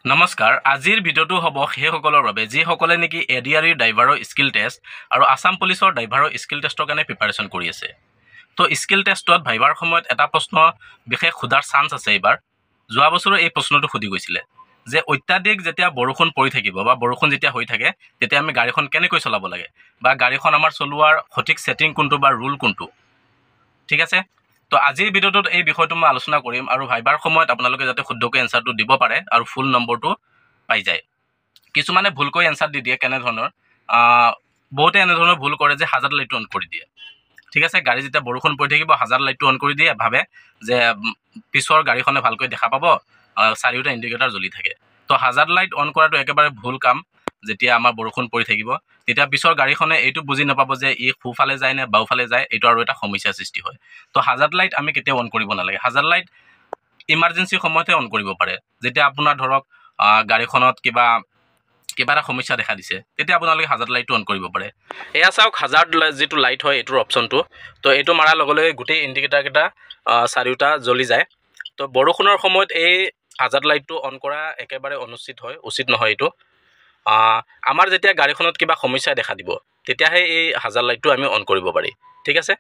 নমস্কাৰ আজিৰ ভিডিঅ'টো হ'ব সেইসকলৰ বাবে যিসকলে নেকি এডিআৰইৰ ড্ৰাইভাৰৰ স্কিল টেষ্ট আৰু আসাম পুলিচৰ ড্ৰাইভাৰৰ স্কিল টেষ্টৰ কাৰণে প্ৰিপাৰেশ্যন কৰি আছে। তো স্কিল টেষ্টত ভাইভাৰ সময়ত এটা প্ৰশ্ন বিশেষ সোধাৰ চান্স আছে এইবাৰ। যোৱা বছৰো এই প্ৰশ্নটো সুধি গৈছিলে যে অত্যাধিক যেতিয়া বৰষুণ পৰি থাকিব বা বৰষুণ যেতিয়া হৈ থাকে তেতিয়া আমি গাড়ীখন কেনেকৈ চলাব লাগে বা গাড়ীখন আমাৰ চলোৱাৰ সঠিক ছেটিং কোনটো বা ৰুল কোনটো। ঠিক আছে, তো আজিৰ ভিডিঅ'টোত এই বিষয়টো মই আলোচনা কৰিম আৰু ভাইভাৰ সময়ত আপোনালোকে যাতে শুদ্ধকৈ এনচাৰটো দিব পাৰে আৰু ফুল নম্বৰটো পাই যায়। কিছুমানে ভুলকৈ এনচাৰ দি দিয়ে, কেনেধৰণৰ বহুতে এনেধৰণৰ ভুল কৰে যে হাজাৰ লাইটটো অন কৰি দিয়ে। ঠিক আছে, গাড়ী যেতিয়া বৰষুণ পৰি থাকিব হাজাৰ লাইটটো অন কৰি দিয়ে, ভাবে যে পিছৰ গাড়ীখনে ভালকৈ দেখা পাব, চাৰিওটা ইণ্ডিকেটাৰ জ্বলি থাকে। তো হাজাৰ লাইট অন কৰাটো একেবাৰে ভুল কাম। যেতিয়া আমাৰ বৰষুণ পৰি থাকিব তেতিয়া পিছৰ গাড়ীখনে এইটো বুজি নাপাব যে ই সোঁফালে যায় নে বাওঁফালে যায়, এইটো আৰু এটা সমস্যাৰ সৃষ্টি হয়। তো হাজাৰ লাইট আমি কেতিয়াও অন কৰিব নালাগে। হাজাৰ লাইট ইমাৰ্জেঞ্চি সময়তহে অন কৰিব পাৰে, যেতিয়া আপোনাৰ ধৰক গাড়ীখনত কিবা এটা সমস্যা দেখা দিছে, তেতিয়া আপোনালোকে হাজাৰ লাইটটো অন কৰিব পাৰে। এয়া চাওক, হাজাৰ যিটো লাইট হয় এইটোৰ অপশ্যনটো, তো এইটো মাৰাৰ লগে লগে গোটেই ইণ্ডিকেটাৰকেইটা চাৰিওটা জ্বলি যায়। তো বৰষুণৰ সময়ত এই হাজাৰ লাইটটো অন কৰা একেবাৰে অনুচিত হয়, উচিত নহয় এইটো। আমাৰ যেতিয়া গাড়ীখনত কিবা সমস্যাই দেখা দিব তেতিয়াহে এই হাজাৰ লাইটটো আমি অন কৰিব পাৰি। ঠিক আছে,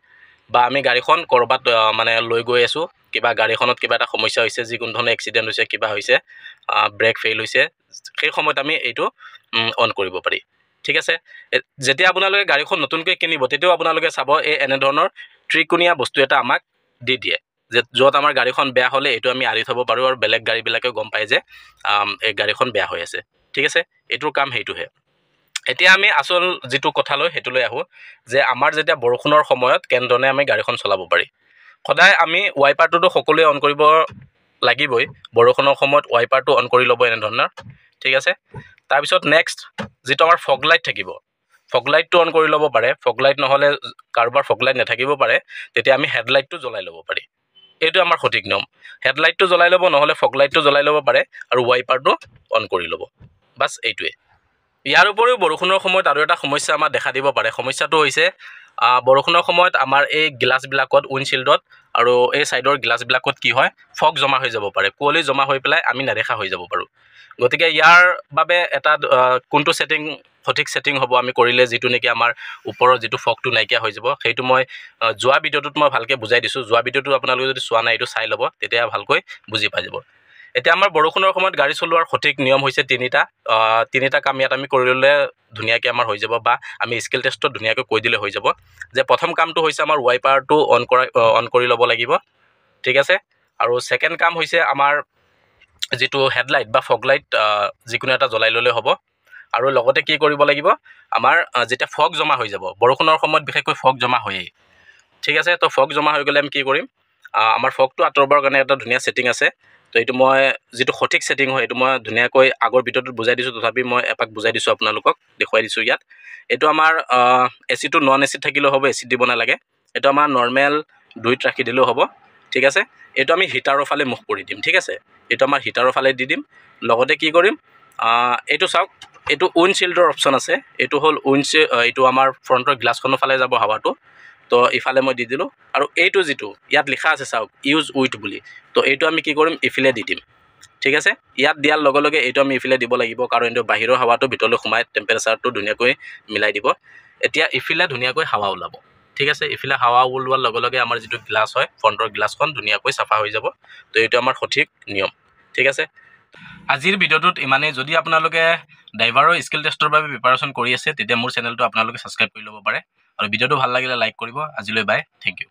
বা আমি গাড়ীখন ক'ৰবাত মানে লৈ গৈ আছোঁ, কিবা গাড়ীখনত কিবা এটা সমস্যা হৈছে, যিকোনো ধৰণৰ এক্সিডেণ্ট হৈছে, কিবা হৈছে, ব্ৰেক ফেইল হৈছে, সেই সময়ত আমি এইটো অন কৰিব পাৰি। ঠিক আছে, যেতিয়া আপোনালোকে গাড়ীখন নতুনকৈ কিনিব তেতিয়াও আপোনালোকে চাব এই এনেধৰণৰ ত্ৰিকোণীয়া বস্তু এটা আমাক দি দিয়ে, যে য'ত আমাৰ গাড়ীখন বেয়া হ'লে এইটো আমি আঁৰি থ'ব পাৰোঁ আৰু বেলেগ গাড়ীবিলাকেও গম পায় যে এই গাড়ীখন বেয়া হৈ আছে। ঠিক আছে, এইটোৰ কাম সেইটোহে। এতিয়া আমি আচল যিটো কথালৈ সেইটোলৈ আহোঁ, যে আমাৰ যেতিয়া বৰষুণৰ সময়ত কেনেধৰণে আমি গাড়ীখন চলাব পাৰি। সদায় আমি ৱাইপাৰটোতো সকলোৱে অন কৰিব লাগিবই। বৰষুণৰ সময়ত ৱাইপাৰটো অন কৰি ল'ব এনেধৰণৰ। ঠিক আছে, তাৰপিছত নেক্সট যিটো আমাৰ ফগ লাইট থাকিব, ফগ লাইটটো অন কৰি ল'ব পাৰে। ফগ লাইট নহ'লে কাৰোবাৰ ফগ লাইট নাথাকিব পাৰে, তেতিয়া আমি হেডলাইটটো জ্বলাই ল'ব পাৰি। এইটো আমাৰ সঠিক নিয়ম। হেডলাইটটো জ্বলাই ল'ব, নহ'লে ফগ লাইটটো জ্বলাই ল'ব পাৰে আৰু ৱাইপাৰটো অন কৰি ল'ব। বাছ এইটোৱে। ইয়াৰ উপৰিও বৰষুণৰ সময়ত আৰু এটা সমস্যা আমাৰ দেখা দিব পাৰে। সমস্যাটো হৈছে বৰষুণৰ সময়ত আমাৰ এই গ্লাছবিলাকত, উইণ্ডশ্বিল্ডত আৰু এই ছাইডৰ গ্লাছবিলাকত কি হয়, ফগ জমা হৈ যাব পাৰে, কুঁৱলী জমা হৈ পেলাই আমি নেদেখা হৈ যাব পাৰোঁ। গতিকে ইয়াৰ বাবে এটা কোনটো সঠিক ছেটিং হ'ব আমি কৰিলে যিটো নেকি আমাৰ ওপৰৰ যিটো ফগটো নাইকিয়া হৈ যাব, সেইটো মই যোৱা ভিডিঅ'টোত মই ভালকৈ বুজাই দিছোঁ। যোৱা ভিডিঅ'টো আপোনালোকে যদি চোৱা নাই এইটো চাই ল'ব, তেতিয়া ভালকৈ বুজি পাই যাব। এতিয়া আমাৰ বৰষুণৰ সময়ত গাড়ী চলোৱাৰ সঠিক নিয়ম হৈছে তিনিটা কাম ইয়াত আমি কৰি ল'লে ধুনীয়াকৈ আমাৰ হৈ যাব, বা আমি স্কিল টেষ্টত ধুনীয়াকৈ কৈ দিলে হৈ যাব। যে প্ৰথম কামটো হৈছে আমাৰ ৱাইপাৰটো অন কৰি ল'ব লাগিব। ঠিক আছে, আৰু ছেকেণ্ড কাম হৈছে আমাৰ যিটো হেডলাইট বা ফগ লাইট যিকোনো এটা জ্বলাই ল'লে হ'ব। আৰু লগতে কি কৰিব লাগিব, আমাৰ যেতিয়া ফগ জমা হৈ যাব, বৰষুণৰ সময়ত বিশেষকৈ ফগ জমা হয়েই। ঠিক আছে, তো ফগ জমা হৈ গ'লে আমি কি কৰিম, আমাৰ ফগটো আঁতৰাবৰ কাৰণে এটা ধুনীয়া ছেটিং আছে। তো এইটো মই যিটো সঠিক ছেটিং হয় এইটো মই ধুনীয়াকৈ আগৰ ভিডিঅ'টোত বুজাই দিছোঁ, তথাপি মই এপাক বুজাই দিছোঁ আপোনালোকক, দেখুৱাই দিছোঁ ইয়াত। এইটো আমাৰ এচিটো নন এচিত থাকিলেও হ'ব, এচিত দিব নালাগে। এইটো আমাৰ নৰ্মেল 2ত ৰাখি দিলেও হ'ব। ঠিক আছে, এইটো আমি হিটাৰৰ ফালে মুখ কৰি দিম। ঠিক আছে, এইটো আমাৰ হিটাৰৰ ফালে দি দিম। লগতে কি কৰিম, এইটো চাওক, এইটো উইণ্ডশ্বিল্ডৰ অপশ্যন আছে। এইটো হ'ল এইটো আমাৰ ফ্ৰণ্টৰ গ্লাছখনৰ ফালে যাব হাৱাটো, তো ইফালে মই দি দিলোঁ। আৰু এইটো যিটো ইয়াত লিখা আছে চাওক, ইউজ উইথ বুলি, তো এইটো আমি কি কৰিম, ইফালে দি দিম। ঠিক আছে, ইয়াত দিয়াৰ লগে লগে এইটো আমি ইফালে দিব লাগিব, কাৰণ এইটো বাহিৰৰ হাৱাটো ভিতৰলৈ সোমাই টেম্পাৰেচাৰটো ধুনীয়াকৈ মিলাই দিব। এতিয়া ইফালে ধুনীয়াকৈ হাৱা ওলাব। ঠিক আছে, ইফালে হাৱা ওলোৱাৰ লগে লগে আমাৰ যিটো গ্লাছ হয়, ফ্ৰণ্টৰ গ্লাছখন ধুনীয়াকৈ চাফা হৈ যাব। তো এইটো আমাৰ সঠিক নিয়ম। ঠিক আছে, আজিৰ ভিডিঅ'টোত ইমানেই। যদি আপোনালোকে ড্ৰাইভাৰৰ স্কিল টেষ্টৰ বাবে প্ৰিপাৰেশ্যন কৰি আছে, তেতিয়া মোৰ চেনেলটো আপোনালোকে ছাবস্ক্ৰাইব কৰি ল'ব পাৰে। আৰু ভিডিঅ'টো ভাল লাগিলে লাইক কৰিব। আজিলৈ বাই, থেংক ইউ।